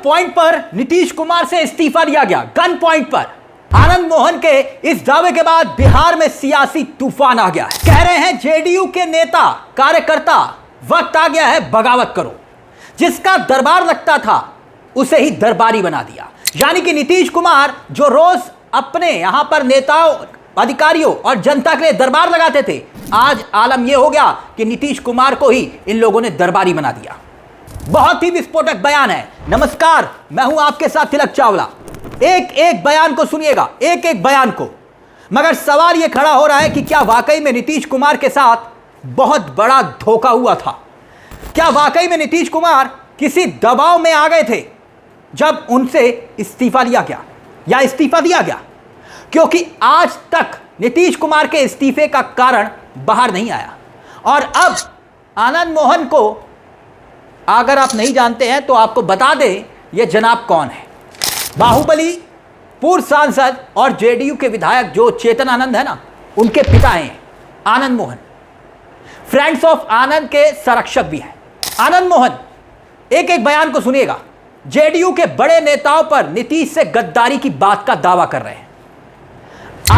Point पर नीतीश कुमार से इस्तीफा दिया गया, गन पॉइंट पर। आनंद मोहन के इस दावे के बाद बिहार में सियासी तूफान आ गया है। कह रहे हैं जेडीयू के नेता कार्यकर्ता, वक्त आ गया है बगावत करो। जिसका दरबार लगता था उसे ही दरबारी बना दिया। यानी कि नीतीश कुमार जो रोज अपने यहां पर नेताओं, अधिकारियों और जनता के लिए दरबार लगाते थे, आज आलम यह हो गया कि नीतीश कुमार को ही इन लोगों ने दरबारी बना दिया। बहुत ही विस्फोटक बयान है। नमस्कार, मैं हूं आपके साथ तिलक चावला। एक एक बयान को सुनिएगा, एक एक बयान को। मगर सवाल यह खड़ा हो रहा है कि क्या वाकई में नीतीश कुमार के साथ बहुत बड़ा धोखा हुआ था? क्या वाकई में नीतीश कुमार किसी दबाव में आ गए थे जब उनसे इस्तीफा लिया गया या इस्तीफा दिया गया? क्योंकि आज तक नीतीश कुमार के इस्तीफे का कारण बाहर नहीं आया। और अब आनंद मोहन को अगर आप नहीं जानते हैं तो आपको बता दें, यह जनाब कौन है। बाहुबली पूर्व सांसद और जेडीयू के विधायक जो चेतन आनंद है ना, उनके पिता हैं आनंद मोहन। फ्रेंड्स ऑफ आनंद के संरक्षक भी हैं आनंद मोहन। एक एक बयान को सुनिएगा। जेडीयू के बड़े नेताओं पर नीतीश से गद्दारी की बात का दावा कर रहे हैं।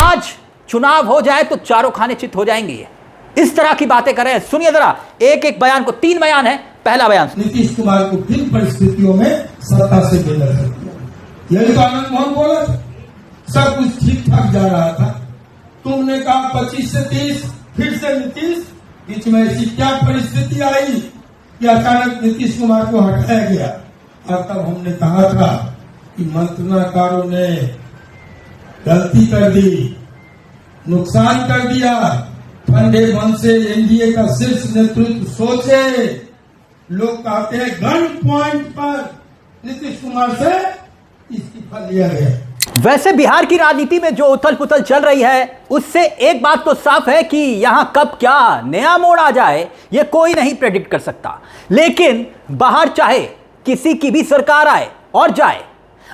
आज चुनाव हो जाए तो चारों खाने चित हो जाएंगे, ये इस तरह की बातें कर रहे हैं। सुनिए जरा एक एक बयान को। 3 बयान है। पहला बयान, नीतीश कुमार को किन परिस्थितियों में सत्ता से बेदर कर दिया, यही तो आनंद मोहन बोला था। सब कुछ ठीक ठाक जा रहा था, तुमने कहा 25 से 30, फिर से नीतीश। बीच में ऐसी क्या परिस्थिति आई कि अचानक नीतीश कुमार को हटाया गया? और तब हमने कहा था कि मंत्रणाकारों ने गलती कर दी, नुकसान कर दिया। ठंडे मन से एनडीए का शीर्ष नेतृत्व सोचे। लोग कहते हैं गन पॉइंट पर नीतीश कुमार से इस्तीफा लिया गया। वैसे बिहार की राजनीति में जो उथल पुथल चल रही है, उससे एक बात तो साफ है कि यहां कब क्या नया मोड़ आ जाए यह कोई नहीं प्रेडिक्ट कर सकता। लेकिन बाहर चाहे किसी की भी सरकार आए और जाए,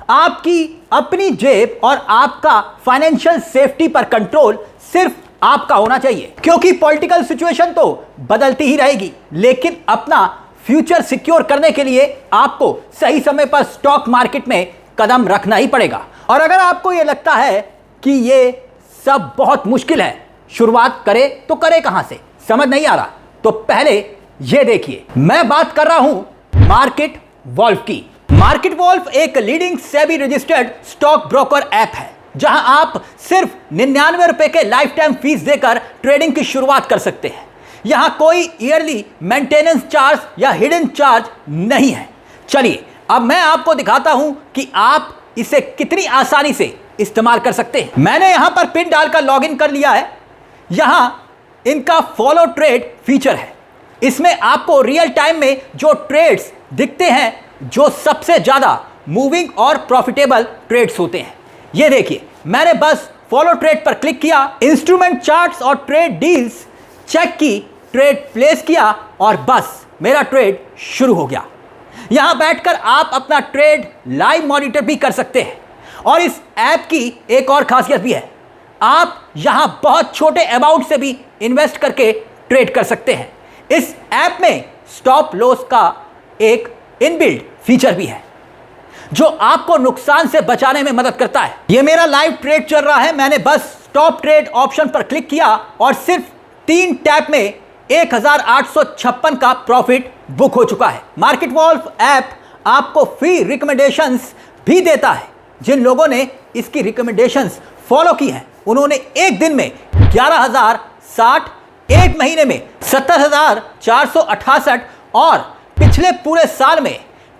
आपकी अपनी जेब और आपका फाइनेंशियल सेफ्टी पर कंट्रोल सिर्फ आपका होना चाहिए। क्योंकि पॉलिटिकल सिचुएशन तो बदलती ही रहेगी, लेकिन अपना फ्यूचर सिक्योर करने के लिए आपको सही समय पर स्टॉक मार्केट में कदम रखना ही पड़ेगा। और अगर आपको यह लगता है कि यह सब बहुत मुश्किल है, शुरुआत करे तो करे कहां से, समझ नहीं आ रहा, तो पहले यह देखिए। मैं बात कर रहा हूं मार्केट वॉल्व की। मार्केट वॉल्व एक leading SEBI registered stock broker app है, जहां आप सिर्फ 99 रुपए के लाइफ टाइम फीस देकर ट्रेडिंग की शुरुआत कर सकते हैं। यहां कोई ईयरली मेंटेनेंस चार्ज या हिडन चार्ज नहीं है। चलिए अब मैं आपको दिखाता हूं कि आप इसे कितनी आसानी से इस्तेमाल कर सकते हैं। मैंने यहां पर पिन डालकर लॉगिन कर लिया है। यहां इनका फॉलो ट्रेड फीचर है। इसमें आपको रियल टाइम में जो ट्रेड्स दिखते हैं, जो सबसे ज्यादा मूविंग और प्रॉफिटेबल ट्रेड्स होते हैं, ये देखिए। मैंने बस फॉलो ट्रेड पर क्लिक किया, इंस्ट्रूमेंट चार्ट्स और ट्रेड डील्स चेक की, ट्रेड प्लेस किया और बस मेरा ट्रेड शुरू हो गया। यहां बैठकर आप अपना ट्रेड लाइव मॉनिटर भी कर सकते हैं। और इस ऐप की एक और खासियत भी है, आप यहां बहुत छोटे अमाउंट से भी इन्वेस्ट करके ट्रेड कर सकते हैं। इस ऐप में स्टॉप लॉस का एक इनबिल्ट फीचर भी है, जो आपको नुकसान से बचाने में मदद करता है। यह मेरा लाइव ट्रेड चल रहा है। मैंने बस स्टॉप ट्रेड ऑप्शन पर क्लिक किया और सिर्फ 3 टैप में 1856 का प्रॉफिट बुक हो चुका है। मार्केट वॉल्व ऐप आपको फ्री रिकमेंडेशंस भी देता है। जिन लोगों ने इसकी रिकमेंडेशंस फॉलो की हैं, उन्होंने एक दिन में 11,060, एक महीने में 70,468 और पिछले पूरे साल में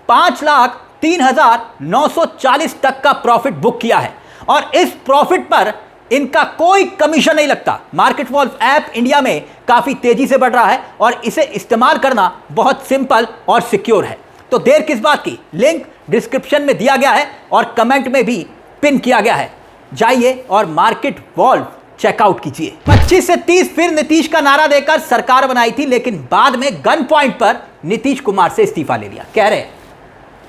5,03,940 तक का प्रॉफिट बुक किया है। और इस प्रॉफिट पर इनका कोई कमीशन नहीं लगता। मार्केट वॉल्व ऐप इंडिया में काफी तेजी से बढ़ रहा है और इसे इस्तेमाल करना बहुत सिंपल और सिक्योर है। तो देर किस बात की, लिंक डिस्क्रिप्शन में दिया गया है और कमेंट में भी पिन किया गया है। जाइए और मार्केट वॉल्व चेकआउट कीजिए। 25 से 30 फिर नीतीश का नारा देकर सरकार बनाई थी, लेकिन बाद में गन पॉइंट पर नीतीश कुमार से इस्तीफा ले लिया। कह रहे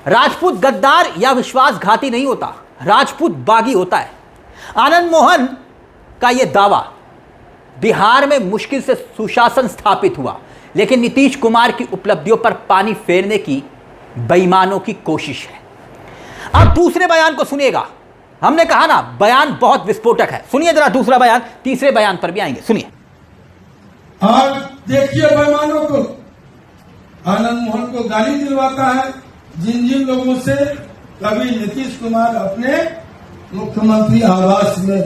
राजपूत गद्दार या विश्वासघाती नहीं होता, राजपूत बागी होता है। आनंद मोहन का यह दावा, बिहार में मुश्किल से सुशासन स्थापित हुआ, लेकिन नीतीश कुमार की उपलब्धियों पर पानी फेरने की बेईमानों की कोशिश है। अब दूसरे बयान को सुनिएगा। हमने कहा ना बयान बहुत विस्फोटक है। सुनिए जरा दूसरा बयान, तीसरे बयान पर भी आएंगे, सुनिए। और देखिए बेईमानों को, आनंद मोहन को गाली दिलवाता है जिन जिन लोगों से कभी नीतीश कुमार अपने मुख्यमंत्री आवास में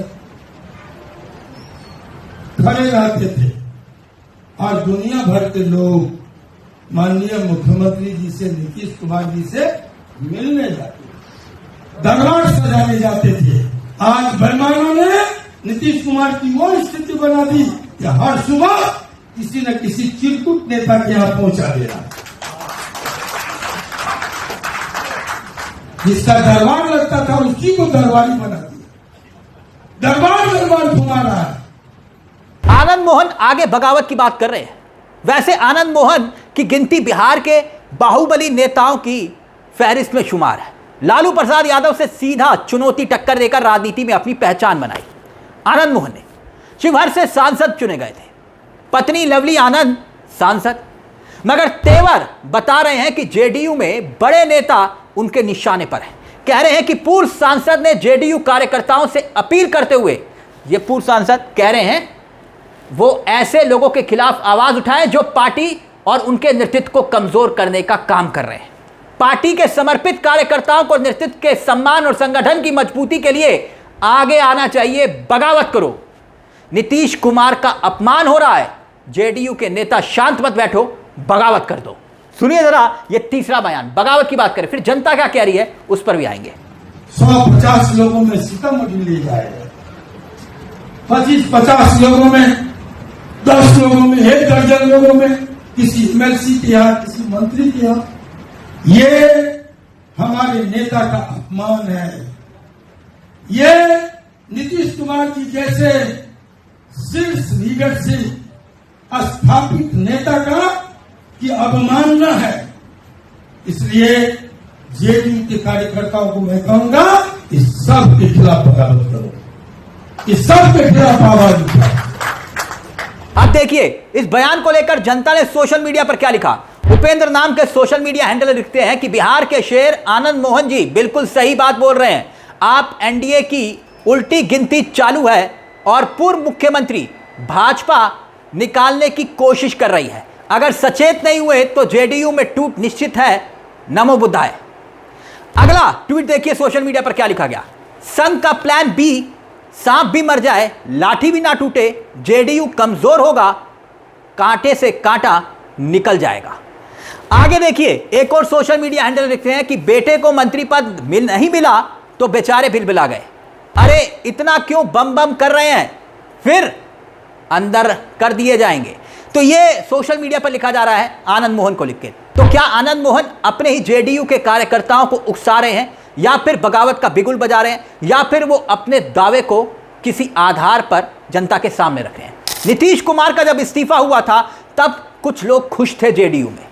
खड़े रहते थे और दुनिया भर के लोग माननीय मुख्यमंत्री जी से, नीतीश कुमार जी से मिलने जाते, दरबार सजाने जाते थे। आज बेईमानों ने नीतीश कुमार की वो स्थिति बना दी कि हर सुबह किसी न किसी चिरकुट नेता के यहां पहुंचा देना, जिसका दरबार लगता था उसी को दरबारी बना दिया। दरबार घुमा रहा है। आनंद मोहन आगे बगावत की बात कर रहे हैं। वैसे आनंद मोहन की गिनती बिहार के बाहुबली नेताओं की फहरिस्त में शुमार है। लालू प्रसाद यादव से सीधा चुनौती टक्कर देकर राजनीति में अपनी पहचान बनाई। आनंद मोहन ने शिवहर से सांसद चुने गए थे, पत्नी लवली आनंद सांसद, मगर तेवर बता रहे हैं कि जेडीयू में बड़े नेता उनके निशाने पर हैं। कह रहे हैं कि पूर्व सांसद ने जेडीयू कार्यकर्ताओं से अपील करते हुए, ये पूर्व सांसद कह रहे हैं वो ऐसे लोगों के खिलाफ आवाज उठाएं जो पार्टी और उनके नेतृत्व को कमजोर करने का काम कर रहे हैं। पार्टी के समर्पित कार्यकर्ताओं को नेतृत्व के सम्मान और संगठन की मजबूती के लिए आगे आना चाहिए, बगावत करो। नीतीश कुमार का अपमान हो रहा है, जेडीयू के नेता शांत मत बैठो, बगावत कर दो। सुनिए जरा ये तीसरा बयान, बगावत की बात करें, फिर जनता क्या कह रही है उस पर भी आएंगे। 150 लोगों में सीतामढ़ी ले जाएगा, 25-50 लोगों में, 10 लोगों में, 1 दर्जन लोगों में, किसी एमएलसी के यहाँ, किसी मंत्री के यहाँ। ये हमारे नेता का अपमान है। ये नीतीश कुमार जी जैसे शीर्ष लीडरशिप स्थापित नेता का की अवमानना है। इसलिए जेडीयू के कार्यकर्ताओं को मैं कहूंगा इस सब के खिलाफ बगावत करो, इस सब के खिलाफ आवाज उठाओ। अब देखिए इस बयान को लेकर जनता ने सोशल मीडिया पर क्या लिखा। उपेंद्र नाम के सोशल मीडिया हैंडल लिखते हैं कि बिहार के शेर आनंद मोहन जी बिल्कुल सही बात बोल रहे हैं। आप एनडीए की उल्टी गिनती चालू है और पूर्व मुख्यमंत्री भाजपा निकालने की कोशिश कर रही है। अगर सचेत नहीं हुए तो जेडीयू में टूट निश्चित है, नमो बुद्धाय। अगला ट्वीट देखिए सोशल मीडिया पर क्या लिखा गया। संघ का प्लान बी, सांप भी मर जाए लाठी भी ना टूटे, जेडीयू कमजोर होगा, कांटे से कांटा निकल जाएगा। आगे देखिए एक और सोशल मीडिया हैंडल लिखते हैं कि बेटे को मंत्री पद नहीं मिला तो बेचारे बिलबिला गए। अरे इतना क्यों बम बम कर रहे हैं, फिर अंदर कर दिए जाएंगे। तो ये सोशल मीडिया पर लिखा जा रहा है आनंद मोहन को लिख के। तो क्या आनंद मोहन अपने ही जेडीयू के कार्यकर्ताओं को उकसा रहे हैं, या फिर बगावत का बिगुल बजा रहे हैं, या फिर वो अपने दावे को किसी आधार पर जनता के सामने रख रहे हैं। नीतीश कुमार का जब इस्तीफा हुआ था तब कुछ लोग खुश थे जेडीयू में,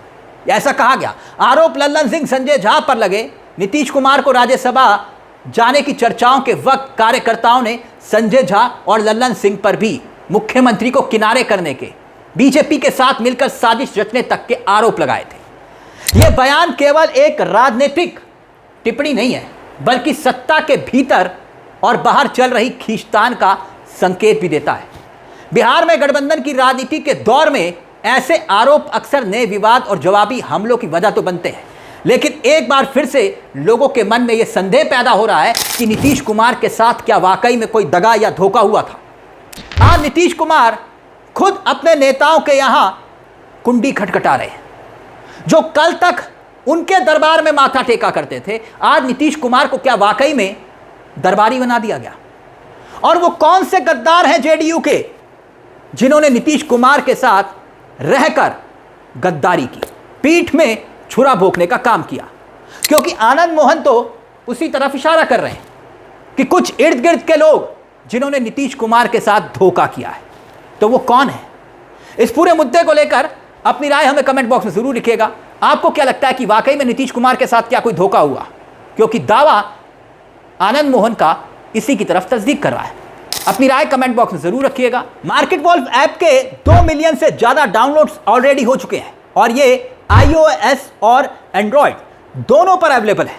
ऐसा कहा गया। आरोप लल्लन सिंह संजय झा पर लगे। नीतीश कुमार को राज्यसभा जाने की चर्चाओं के वक्त कार्यकर्ताओं ने संजय झा और लल्लन सिंह पर भी मुख्यमंत्री को किनारे करने के, बीजेपी के साथ मिलकर साजिश रचने तक के आरोप लगाए थे। यह बयान केवल एक राजनीतिक टिप्पणी नहीं है, बल्कि सत्ता के भीतर और बाहर चल रही खींचतान का संकेत भी देता है। बिहार में गठबंधन की राजनीति के दौर में ऐसे आरोप अक्सर नए विवाद और जवाबी हमलों की वजह तो बनते हैं, लेकिन एक बार फिर से लोगों के मन में यह संदेह पैदा हो रहा है कि नीतीश कुमार के साथ क्या वाकई में कोई दगा या धोखा हुआ था। आज नीतीश कुमार खुद अपने नेताओं के यहां कुंडी खटखटा रहे हैं। जो कल तक उनके दरबार में माथा टेका करते थे, आज नीतीश कुमार को क्या वाकई में दरबारी बना दिया गया? और वो कौन से गद्दार हैं जेडीयू के जिन्होंने नीतीश कुमार के साथ रहकर गद्दारी की, पीठ में छुरा भोंकने का काम किया? क्योंकि आनंद मोहन तो उसी तरफ इशारा कर रहे हैं कि कुछ इर्द गिर्द के लोग जिन्होंने नीतीश कुमार के साथ धोखा किया है, तो वो कौन है? इस पूरे मुद्दे को लेकर अपनी राय हमें कमेंट बॉक्स में जरूर लिखिएगा। आपको क्या लगता है कि वाकई में नीतीश कुमार के साथ क्या कोई धोखा हुआ? क्योंकि दावा आनंद मोहन का इसी की तरफ तस्दीक कर रहा है। अपनी राय कमेंट बॉक्स में जरूर रखिएगा। मार्केट वॉल्व ऐप के 2 मिलियन से ज्यादा डाउनलोड्स ऑलरेडी हो चुके हैं और ये iOS और एंड्रॉयड दोनों पर अवेलेबल है।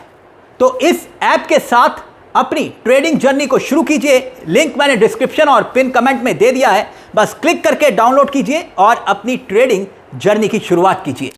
तो इस ऐप के साथ अपनी ट्रेडिंग जर्नी को शुरू कीजिए। लिंक मैंने डिस्क्रिप्शन और पिन कमेंट में दे दिया है, बस क्लिक करके डाउनलोड कीजिए और अपनी ट्रेडिंग जर्नी की शुरुआत कीजिए।